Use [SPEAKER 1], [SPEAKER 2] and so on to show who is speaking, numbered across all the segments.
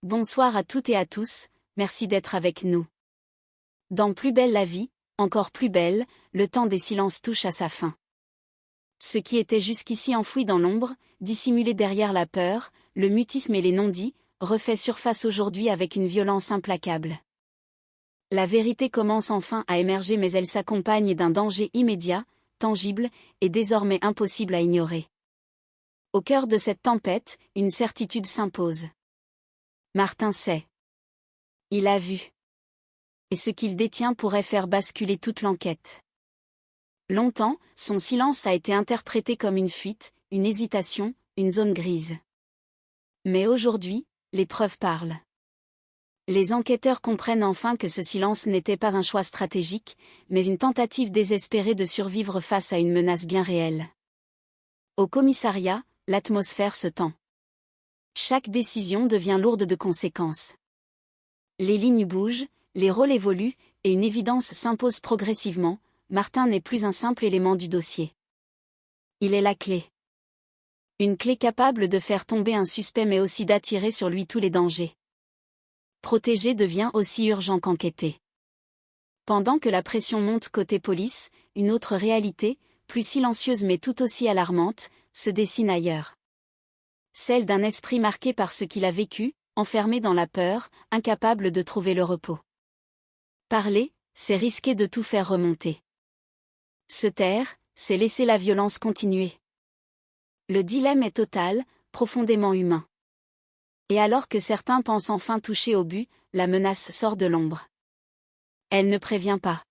[SPEAKER 1] Bonsoir à toutes et à tous, merci d'être avec nous. Dans Plus belle la vie, encore plus belle, le temps des silences touche à sa fin. Ce qui était jusqu'ici enfoui dans l'ombre, dissimulé derrière la peur, le mutisme et les non-dits, refait surface aujourd'hui avec une violence implacable. La vérité commence enfin à émerger, mais elle s'accompagne d'un danger immédiat, tangible, et désormais impossible à ignorer. Au cœur de cette tempête, une certitude s'impose. Martin sait. Il a vu. Et ce qu'il détient pourrait faire basculer toute l'enquête. Longtemps, son silence a été interprété comme une fuite, une hésitation, une zone grise. Mais aujourd'hui, les preuves parlent. Les enquêteurs comprennent enfin que ce silence n'était pas un choix stratégique, mais une tentative désespérée de survivre face à une menace bien réelle. Au commissariat, l'atmosphère se tend. Chaque décision devient lourde de conséquences. Les lignes bougent, les rôles évoluent, et une évidence s'impose progressivement: Martin n'est plus un simple élément du dossier. Il est la clé. Une clé capable de faire tomber un suspect mais aussi d'attirer sur lui tous les dangers. Protéger devient aussi urgent qu'enquêter. Pendant que la pression monte côté police, une autre réalité, plus silencieuse mais tout aussi alarmante, se dessine ailleurs. Celle d'un esprit marqué par ce qu'il a vécu, enfermé dans la peur, incapable de trouver le repos. Parler, c'est risquer de tout faire remonter. Se taire, c'est laisser la violence continuer. Le dilemme est total, profondément humain. Et alors que certains pensent enfin toucher au but, la menace sort de l'ombre. Elle ne prévient pas.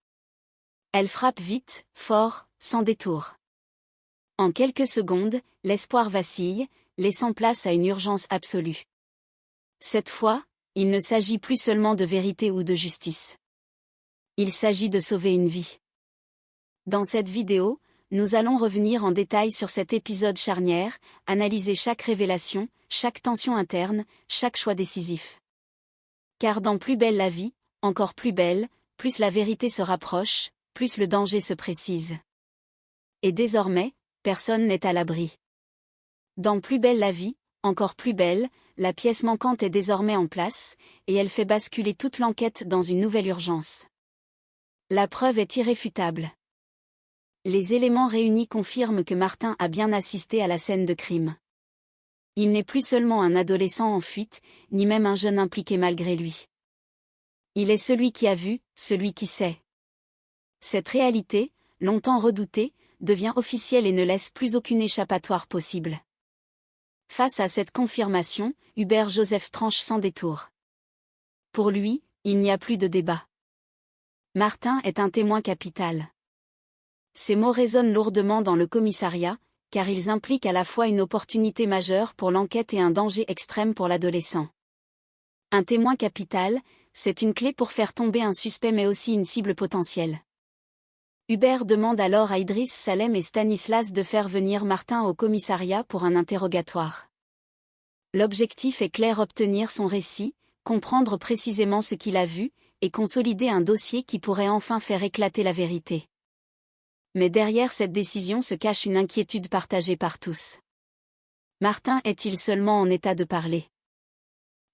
[SPEAKER 1] Elle frappe vite, fort, sans détour. En quelques secondes, l'espoir vacille, laissant place à une urgence absolue. Cette fois, il ne s'agit plus seulement de vérité ou de justice. Il s'agit de sauver une vie. Dans cette vidéo, nous allons revenir en détail sur cet épisode charnière, analyser chaque révélation, chaque tension interne, chaque choix décisif. Car dans Plus belle la vie, encore plus belle, plus la vérité se rapproche, plus le danger se précise. Et désormais, personne n'est à l'abri. Dans Plus belle la vie, encore plus belle, la pièce manquante est désormais en place, et elle fait basculer toute l'enquête dans une nouvelle urgence. La preuve est irréfutable. Les éléments réunis confirment que Martin a bien assisté à la scène de crime. Il n'est plus seulement un adolescent en fuite, ni même un jeune impliqué malgré lui. Il est celui qui a vu, celui qui sait. Cette réalité, longtemps redoutée, devient officielle et ne laisse plus aucune échappatoire possible. Face à cette confirmation, Hubert Joseph tranche sans détour. Pour lui, il n'y a plus de débat. Martin est un témoin capital. Ces mots résonnent lourdement dans le commissariat, car ils impliquent à la fois une opportunité majeure pour l'enquête et un danger extrême pour l'adolescent. Un témoin capital, c'est une clé pour faire tomber un suspect mais aussi une cible potentielle. Hubert demande alors à Idriss Salem et Stanislas de faire venir Martin au commissariat pour un interrogatoire. L'objectif est clair: obtenir son récit, comprendre précisément ce qu'il a vu, et consolider un dossier qui pourrait enfin faire éclater la vérité. Mais derrière cette décision se cache une inquiétude partagée par tous. Martin est-il seulement en état de parler?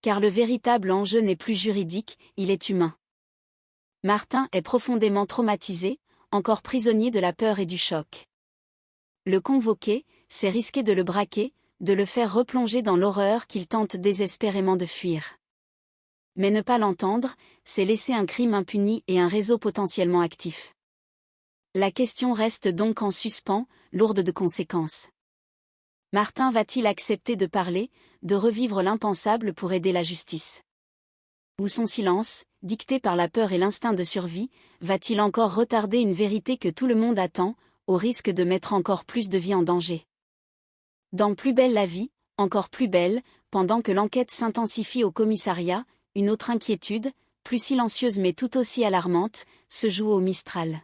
[SPEAKER 1] Car le véritable enjeu n'est plus juridique, il est humain. Martin est profondément traumatisé, encore prisonnier de la peur et du choc. Le convoquer, c'est risquer de le braquer, de le faire replonger dans l'horreur qu'il tente désespérément de fuir. Mais ne pas l'entendre, c'est laisser un crime impuni et un réseau potentiellement actif. La question reste donc en suspens, lourde de conséquences. Martin va-t-il accepter de parler, de revivre l'impensable pour aider la justice? Ou son silence, dicté par la peur et l'instinct de survie, va-t-il encore retarder une vérité que tout le monde attend, au risque de mettre encore plus de vies en danger? Dans Plus belle la vie, encore plus belle, pendant que l'enquête s'intensifie au commissariat, une autre inquiétude, plus silencieuse mais tout aussi alarmante, se joue au Mistral.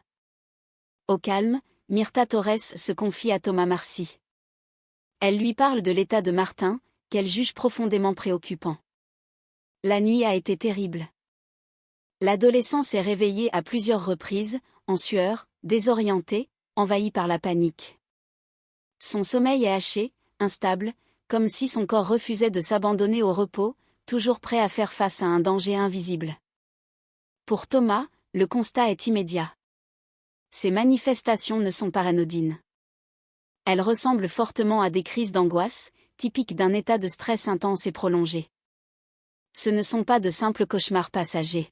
[SPEAKER 1] Au calme, Myrta Torres se confie à Thomas Marcy. Elle lui parle de l'état de Martin, qu'elle juge profondément préoccupant. La nuit a été terrible. L'adolescent s'est réveillé à plusieurs reprises, en sueur, désorienté, envahi par la panique. Son sommeil est haché, instable, comme si son corps refusait de s'abandonner au repos, toujours prêt à faire face à un danger invisible. Pour Thomas, le constat est immédiat. Ces manifestations ne sont pas anodines. Elles ressemblent fortement à des crises d'angoisse, typiques d'un état de stress intense et prolongé. Ce ne sont pas de simples cauchemars passagers.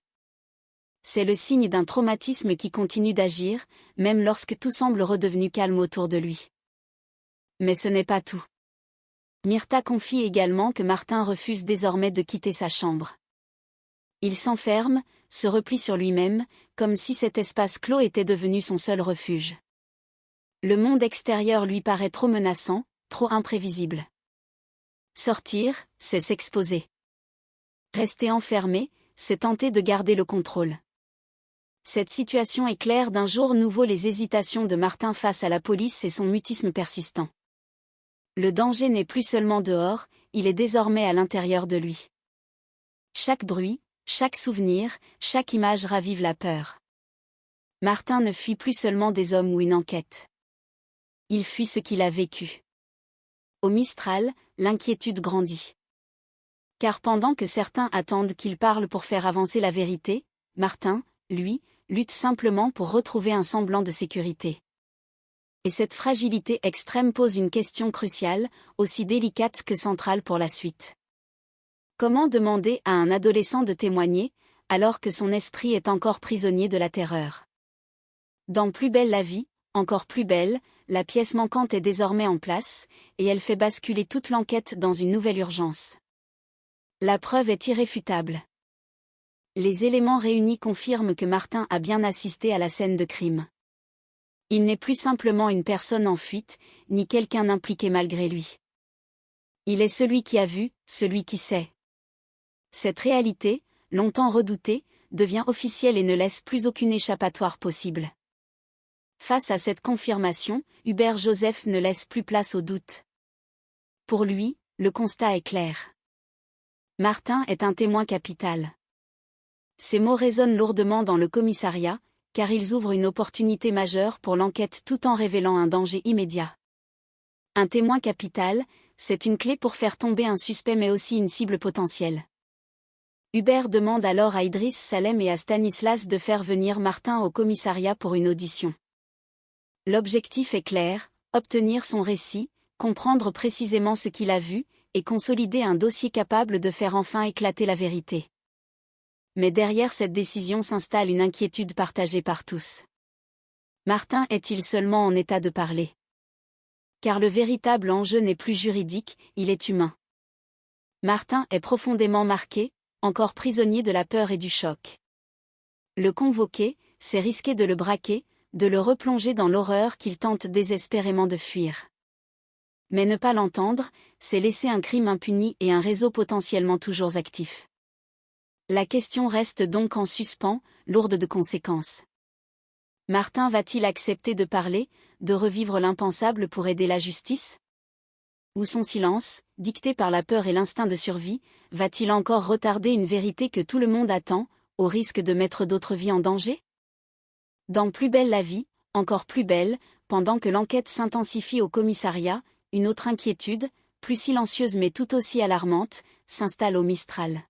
[SPEAKER 1] C'est le signe d'un traumatisme qui continue d'agir, même lorsque tout semble redevenu calme autour de lui. Mais ce n'est pas tout. Myrtha confie également que Martin refuse désormais de quitter sa chambre. Il s'enferme, se replie sur lui-même, comme si cet espace clos était devenu son seul refuge. Le monde extérieur lui paraît trop menaçant, trop imprévisible. Sortir, c'est s'exposer. Rester enfermé, c'est tenter de garder le contrôle. Cette situation éclaire d'un jour nouveau les hésitations de Martin face à la police et son mutisme persistant. Le danger n'est plus seulement dehors, il est désormais à l'intérieur de lui. Chaque bruit, chaque souvenir, chaque image ravive la peur. Martin ne fuit plus seulement des hommes ou une enquête. Il fuit ce qu'il a vécu. Au Mistral, l'inquiétude grandit. Car pendant que certains attendent qu'il parle pour faire avancer la vérité, Martin, lui, lutte simplement pour retrouver un semblant de sécurité. Et cette fragilité extrême pose une question cruciale, aussi délicate que centrale pour la suite. Comment demander à un adolescent de témoigner, alors que son esprit est encore prisonnier de la terreur? Dans Plus belle la vie, encore plus belle, la pièce manquante est désormais en place, et elle fait basculer toute l'enquête dans une nouvelle urgence. La preuve est irréfutable. Les éléments réunis confirment que Martin a bien assisté à la scène de crime. Il n'est plus simplement une personne en fuite, ni quelqu'un impliqué malgré lui. Il est celui qui a vu, celui qui sait. Cette réalité, longtemps redoutée, devient officielle et ne laisse plus aucune échappatoire possible. Face à cette confirmation, Hubert Joseph ne laisse plus place au doute. Pour lui, le constat est clair. Martin est un témoin capital. Ces mots résonnent lourdement dans le commissariat, car ils ouvrent une opportunité majeure pour l'enquête tout en révélant un danger immédiat. Un témoin capital, c'est une clé pour faire tomber un suspect mais aussi une cible potentielle. Hubert demande alors à Idriss Salem et à Stanislas de faire venir Martin au commissariat pour une audition. L'objectif est clair, obtenir son récit, comprendre précisément ce qu'il a vu, et consolider un dossier capable de faire enfin éclater la vérité. Mais derrière cette décision s'installe une inquiétude partagée par tous. Martin est-il seulement en état de parler? Car le véritable enjeu n'est plus juridique, il est humain. Martin est profondément marqué, encore prisonnier de la peur et du choc. Le convoquer, c'est risquer de le braquer, de le replonger dans l'horreur qu'il tente désespérément de fuir. Mais ne pas l'entendre, c'est laisser un crime impuni et un réseau potentiellement toujours actif. La question reste donc en suspens, lourde de conséquences. Martin va-t-il accepter de parler, de revivre l'impensable pour aider la justice? Ou son silence, dicté par la peur et l'instinct de survie, va-t-il encore retarder une vérité que tout le monde attend, au risque de mettre d'autres vies en danger? Dans Plus belle la vie, encore plus belle, pendant que l'enquête s'intensifie au commissariat, une autre inquiétude, plus silencieuse mais tout aussi alarmante, s'installe au Mistral.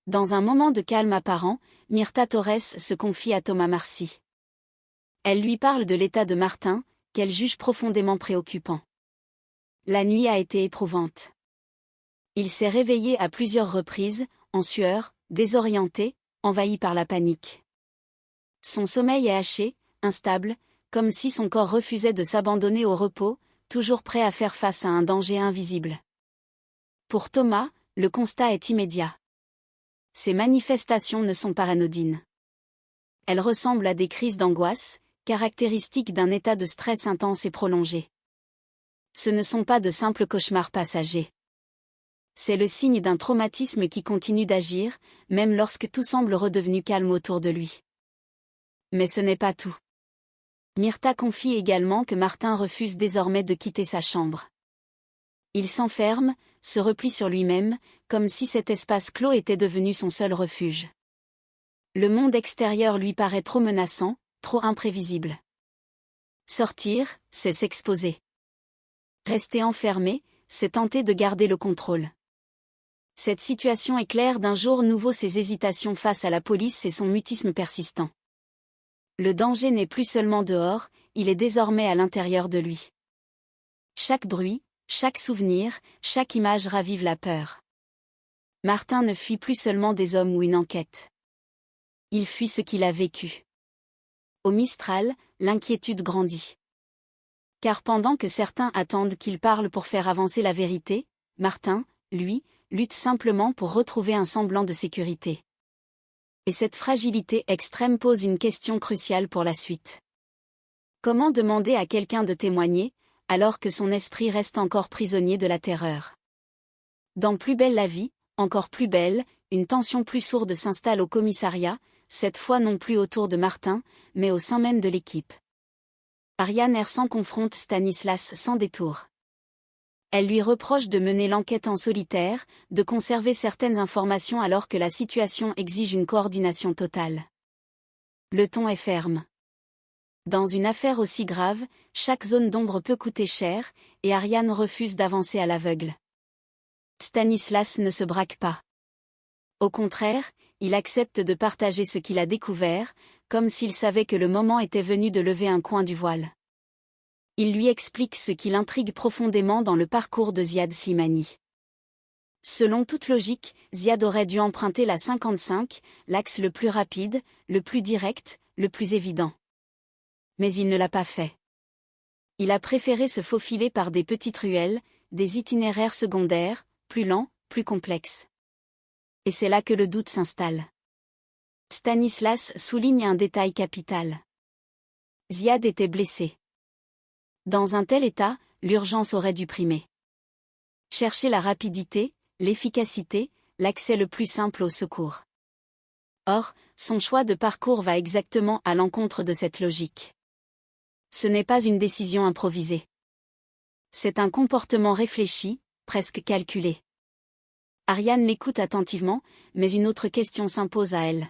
[SPEAKER 1] Dans un moment de calme apparent, Myrtha Torres se confie à Thomas Marcy. Elle lui parle de l'état de Martin, qu'elle juge profondément préoccupant. La nuit a été éprouvante. Il s'est réveillé à plusieurs reprises, en sueur, désorienté, envahi par la panique. Son sommeil est haché, instable, comme si son corps refusait de s'abandonner au repos, toujours prêt à faire face à un danger invisible. Pour Thomas, le constat est immédiat. Ces manifestations ne sont pas anodines. Elles ressemblent à des crises d'angoisse, caractéristiques d'un état de stress intense et prolongé. Ce ne sont pas de simples cauchemars passagers. C'est le signe d'un traumatisme qui continue d'agir, même lorsque tout semble redevenu calme autour de lui. Mais ce n'est pas tout. Myrtha confie également que Martin refuse désormais de quitter sa chambre. Il s'enferme, se replie sur lui-même, comme si cet espace clos était devenu son seul refuge. Le monde extérieur lui paraît trop menaçant, trop imprévisible. Sortir, c'est s'exposer. Rester enfermé, c'est tenter de garder le contrôle. Cette situation éclaire d'un jour nouveau ses hésitations face à la police et son mutisme persistant. Le danger n'est plus seulement dehors, il est désormais à l'intérieur de lui. Chaque bruit, chaque souvenir, chaque image ravive la peur. Martin ne fuit plus seulement des hommes ou une enquête. Il fuit ce qu'il a vécu. Au Mistral, l'inquiétude grandit. Car pendant que certains attendent qu'il parle pour faire avancer la vérité, Martin, lui, lutte simplement pour retrouver un semblant de sécurité. Et cette fragilité extrême pose une question cruciale pour la suite. Comment demander à quelqu'un de témoigner, alors que son esprit reste encore prisonnier de la terreur? Dans Plus belle la vie, encore plus belle, une tension plus sourde s'installe au commissariat, cette fois non plus autour de Martin, mais au sein même de l'équipe. Ariane Hersan confronte Stanislas sans détour. Elle lui reproche de mener l'enquête en solitaire, de conserver certaines informations alors que la situation exige une coordination totale. Le ton est ferme. Dans une affaire aussi grave, chaque zone d'ombre peut coûter cher, et Ariane refuse d'avancer à l'aveugle. Stanislas ne se braque pas. Au contraire, il accepte de partager ce qu'il a découvert, comme s'il savait que le moment était venu de lever un coin du voile. Il lui explique ce qui l'intrigue profondément dans le parcours de Ziad Slimani. Selon toute logique, Ziad aurait dû emprunter la 55, l'axe le plus rapide, le plus direct, le plus évident. Mais il ne l'a pas fait. Il a préféré se faufiler par des petites ruelles, des itinéraires secondaires, plus lents, plus complexes. Et c'est là que le doute s'installe. Stanislas souligne un détail capital. Ziad était blessé. Dans un tel état, l'urgence aurait dû primer. Chercher la rapidité, l'efficacité, l'accès le plus simple au secours. Or, son choix de parcours va exactement à l'encontre de cette logique. Ce n'est pas une décision improvisée. C'est un comportement réfléchi, presque calculé. Ariane l'écoute attentivement, mais une autre question s'impose à elle.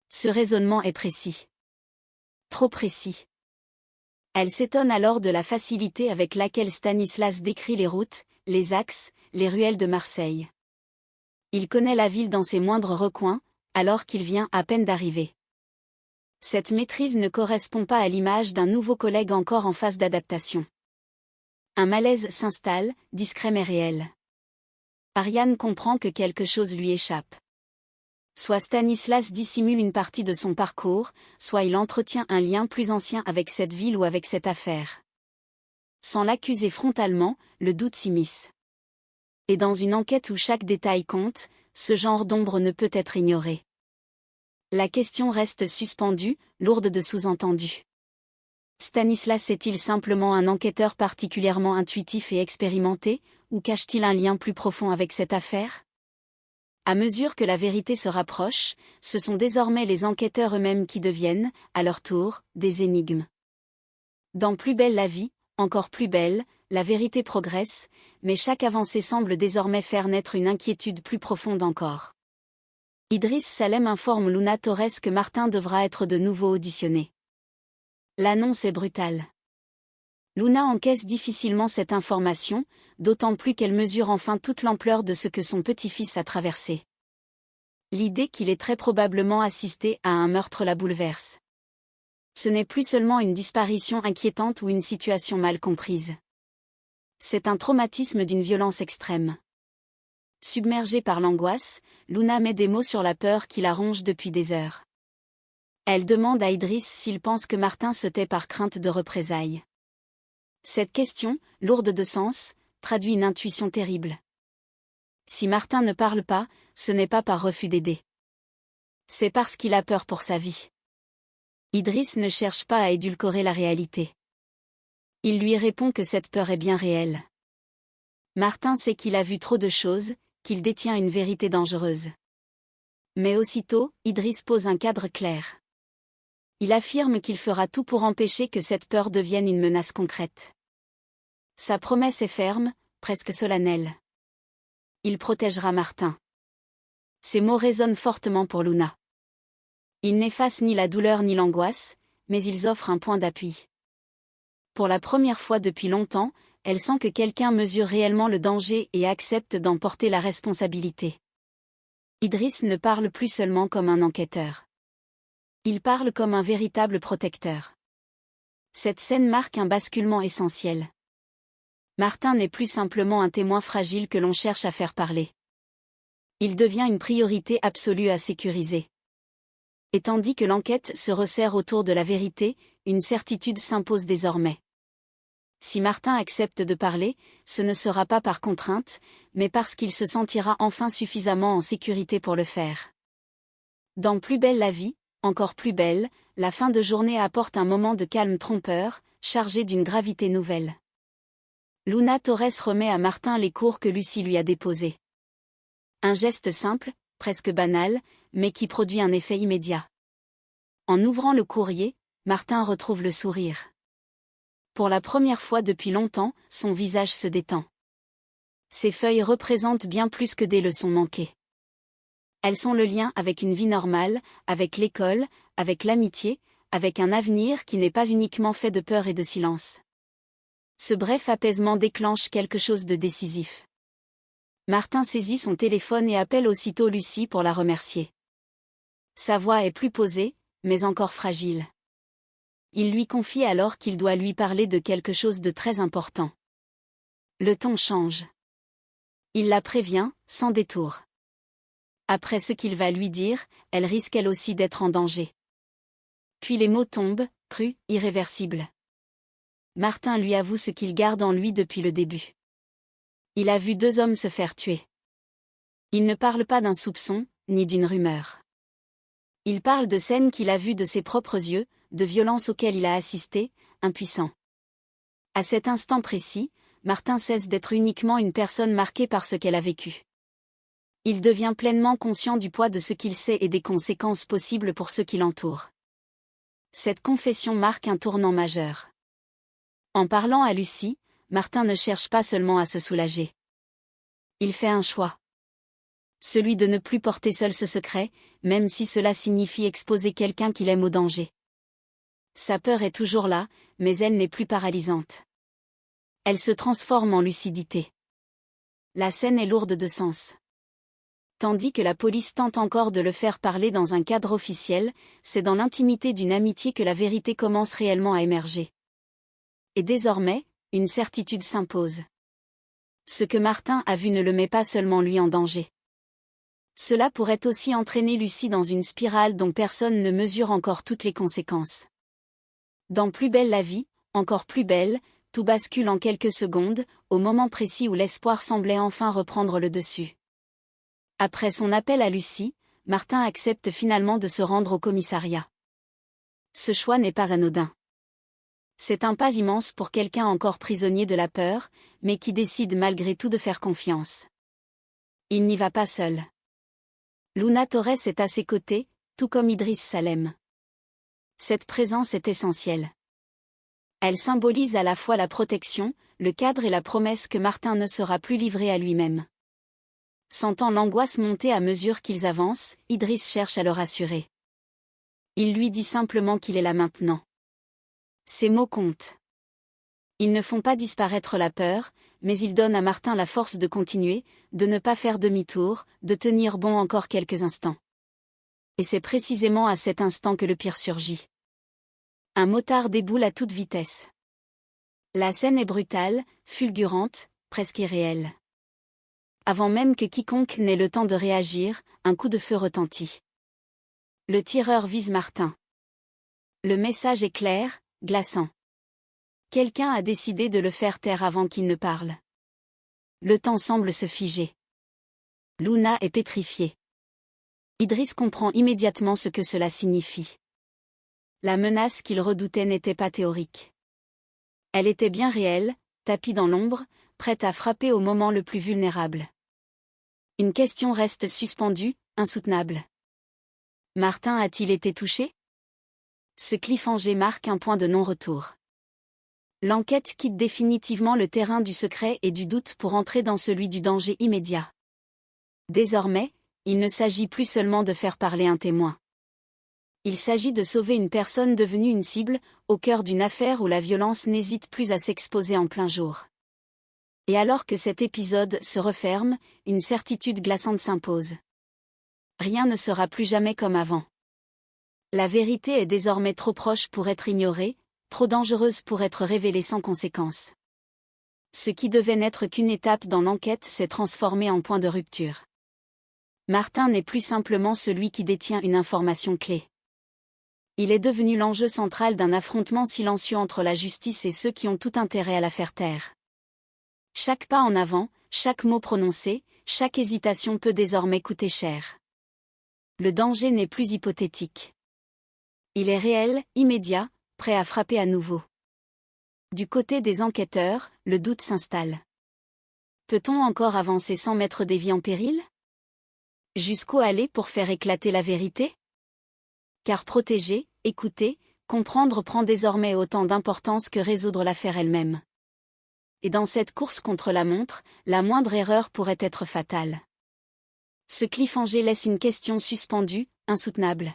[SPEAKER 1] Ce raisonnement est précis. Trop précis. Elle s'étonne alors de la facilité avec laquelle Stanislas décrit les routes, les axes, les ruelles de Marseille. Il connaît la ville dans ses moindres recoins, alors qu'il vient à peine d'arriver. Cette maîtrise ne correspond pas à l'image d'un nouveau collègue encore en phase d'adaptation. Un malaise s'installe, discret mais réel. Ariane comprend que quelque chose lui échappe. Soit Stanislas dissimule une partie de son parcours, soit il entretient un lien plus ancien avec cette ville ou avec cette affaire. Sans l'accuser frontalement, le doute s'immisce. Et dans une enquête où chaque détail compte, ce genre d'ombre ne peut être ignoré. La question reste suspendue, lourde de sous-entendus. Stanislas est-il simplement un enquêteur particulièrement intuitif et expérimenté, ou cache-t-il un lien plus profond avec cette affaire? À mesure que la vérité se rapproche, ce sont désormais les enquêteurs eux-mêmes qui deviennent, à leur tour, des énigmes. Dans Plus belle la vie, encore plus belle, la vérité progresse, mais chaque avancée semble désormais faire naître une inquiétude plus profonde encore. Idriss Salem informe Luna Torres que Martin devra être de nouveau auditionné. L'annonce est brutale. Luna encaisse difficilement cette information, d'autant plus qu'elle mesure enfin toute l'ampleur de ce que son petit-fils a traversé. L'idée qu'il ait très probablement assisté à un meurtre la bouleverse. Ce n'est plus seulement une disparition inquiétante ou une situation mal comprise. C'est un traumatisme d'une violence extrême. Submergée par l'angoisse, Luna met des mots sur la peur qui la ronge depuis des heures. Elle demande à Idriss s'il pense que Martin se tait par crainte de représailles. Cette question, lourde de sens, traduit une intuition terrible. Si Martin ne parle pas, ce n'est pas par refus d'aider. C'est parce qu'il a peur pour sa vie. Idriss ne cherche pas à édulcorer la réalité. Il lui répond que cette peur est bien réelle. Martin sait qu'il a vu trop de choses, qu'il détient une vérité dangereuse. Mais aussitôt, Idriss pose un cadre clair. Il affirme qu'il fera tout pour empêcher que cette peur devienne une menace concrète. Sa promesse est ferme, presque solennelle. Il protégera Martin. Ces mots résonnent fortement pour Luna. Ils n'effacent ni la douleur ni l'angoisse, mais ils offrent un point d'appui. Pour la première fois depuis longtemps, elle sent que quelqu'un mesure réellement le danger et accepte d'en porter la responsabilité. Idriss ne parle plus seulement comme un enquêteur. Il parle comme un véritable protecteur. Cette scène marque un basculement essentiel. Martin n'est plus simplement un témoin fragile que l'on cherche à faire parler. Il devient une priorité absolue à sécuriser. Et tandis que l'enquête se resserre autour de la vérité, une certitude s'impose désormais. Si Martin accepte de parler, ce ne sera pas par contrainte, mais parce qu'il se sentira enfin suffisamment en sécurité pour le faire. Dans Plus belle la vie, encore plus belle, la fin de journée apporte un moment de calme trompeur, chargé d'une gravité nouvelle. Luna Torres remet à Martin les cours que Lucie lui a déposés. Un geste simple, presque banal, mais qui produit un effet immédiat. En ouvrant le courrier, Martin retrouve le sourire. Pour la première fois depuis longtemps, son visage se détend. Ces feuilles représentent bien plus que des leçons manquées. Elles sont le lien avec une vie normale, avec l'école, avec l'amitié, avec un avenir qui n'est pas uniquement fait de peur et de silence. Ce bref apaisement déclenche quelque chose de décisif. Martin saisit son téléphone et appelle aussitôt Lucie pour la remercier. Sa voix est plus posée, mais encore fragile. Il lui confie alors qu'il doit lui parler de quelque chose de très important. Le ton change. Il la prévient, sans détour. Après ce qu'il va lui dire, elle risque elle aussi d'être en danger. Puis les mots tombent, crus, irréversibles. Martin lui avoue ce qu'il garde en lui depuis le début. Il a vu 2 hommes se faire tuer. Il ne parle pas d'un soupçon, ni d'une rumeur. Il parle de scènes qu'il a vues de ses propres yeux, de violences auxquelles il a assisté, impuissant. À cet instant précis, Martin cesse d'être uniquement une personne marquée par ce qu'elle a vécu. Il devient pleinement conscient du poids de ce qu'il sait et des conséquences possibles pour ceux qui l'entourent. Cette confession marque un tournant majeur. En parlant à Lucie, Martin ne cherche pas seulement à se soulager. Il fait un choix. Celui de ne plus porter seul ce secret, même si cela signifie exposer quelqu'un qu'il aime au danger. Sa peur est toujours là, mais elle n'est plus paralysante. Elle se transforme en lucidité. La scène est lourde de sens. Tandis que la police tente encore de le faire parler dans un cadre officiel, c'est dans l'intimité d'une amitié que la vérité commence réellement à émerger. Et désormais, une certitude s'impose. Ce que Martin a vu ne le met pas seulement lui en danger. Cela pourrait aussi entraîner Lucie dans une spirale dont personne ne mesure encore toutes les conséquences. Dans Plus belle la vie, encore plus belle, tout bascule en quelques secondes, au moment précis où l'espoir semblait enfin reprendre le dessus. Après son appel à Lucie, Martin accepte finalement de se rendre au commissariat. Ce choix n'est pas anodin. C'est un pas immense pour quelqu'un encore prisonnier de la peur, mais qui décide malgré tout de faire confiance. Il n'y va pas seul. Luna Torres est à ses côtés, tout comme Idriss Salem. Cette présence est essentielle. Elle symbolise à la fois la protection, le cadre et la promesse que Martin ne sera plus livré à lui-même. Sentant l'angoisse monter à mesure qu'ils avancent, Idriss cherche à le rassurer. Il lui dit simplement qu'il est là maintenant. Ces mots comptent. Ils ne font pas disparaître la peur, mais ils donnent à Martin la force de continuer, de ne pas faire demi-tour, de tenir bon encore quelques instants. Et c'est précisément à cet instant que le pire surgit. Un motard déboule à toute vitesse. La scène est brutale, fulgurante, presque irréelle. Avant même que quiconque n'ait le temps de réagir, un coup de feu retentit. Le tireur vise Martin. Le message est clair, glaçant. Quelqu'un a décidé de le faire taire avant qu'il ne parle. Le temps semble se figer. Luna est pétrifiée. Idriss comprend immédiatement ce que cela signifie. La menace qu'il redoutait n'était pas théorique. Elle était bien réelle, tapie dans l'ombre, prête à frapper au moment le plus vulnérable. Une question reste suspendue, insoutenable. Martin a-t-il été touché? Ce cliffhanger marque un point de non-retour. L'enquête quitte définitivement le terrain du secret et du doute pour entrer dans celui du danger immédiat. Désormais, il ne s'agit plus seulement de faire parler un témoin. Il s'agit de sauver une personne devenue une cible, au cœur d'une affaire où la violence n'hésite plus à s'exposer en plein jour. Et alors que cet épisode se referme, une certitude glaçante s'impose. Rien ne sera plus jamais comme avant. La vérité est désormais trop proche pour être ignorée, trop dangereuse pour être révélée sans conséquence. Ce qui devait n'être qu'une étape dans l'enquête s'est transformé en point de rupture. Martin n'est plus simplement celui qui détient une information clé. Il est devenu l'enjeu central d'un affrontement silencieux entre la justice et ceux qui ont tout intérêt à la faire taire. Chaque pas en avant, chaque mot prononcé, chaque hésitation peut désormais coûter cher. Le danger n'est plus hypothétique. Il est réel, immédiat, prêt à frapper à nouveau. Du côté des enquêteurs, le doute s'installe. Peut-on encore avancer sans mettre des vies en péril? Jusqu'où aller pour faire éclater la vérité? Car protéger, écouter, comprendre prend désormais autant d'importance que résoudre l'affaire elle-même. Et dans cette course contre la montre, la moindre erreur pourrait être fatale. Ce cliffhanger laisse une question suspendue, insoutenable.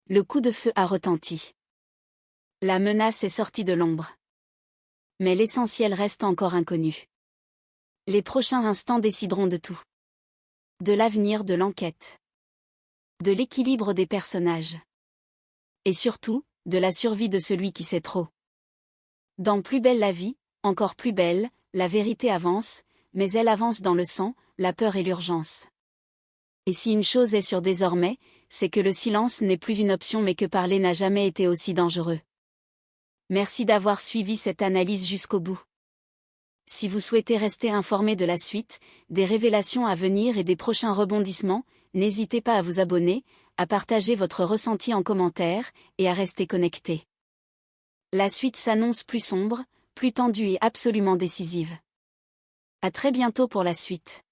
[SPEAKER 1] Le coup de feu a retenti. La menace est sortie de l'ombre. Mais l'essentiel reste encore inconnu. Les prochains instants décideront de tout. De l'avenir de l'enquête. De l'équilibre des personnages. Et surtout, de la survie de celui qui sait trop. Dans Plus belle la vie, encore plus belle, la vérité avance, mais elle avance dans le sang, la peur et l'urgence. Et si une chose est sûre désormais, c'est que le silence n'est plus une option mais que parler n'a jamais été aussi dangereux. Merci d'avoir suivi cette analyse jusqu'au bout. Si vous souhaitez rester informé de la suite, des révélations à venir et des prochains rebondissements, n'hésitez pas à vous abonner, à partager votre ressenti en commentaire, et à rester connecté. La suite s'annonce plus sombre, plus tendue et absolument décisive. À très bientôt pour la suite.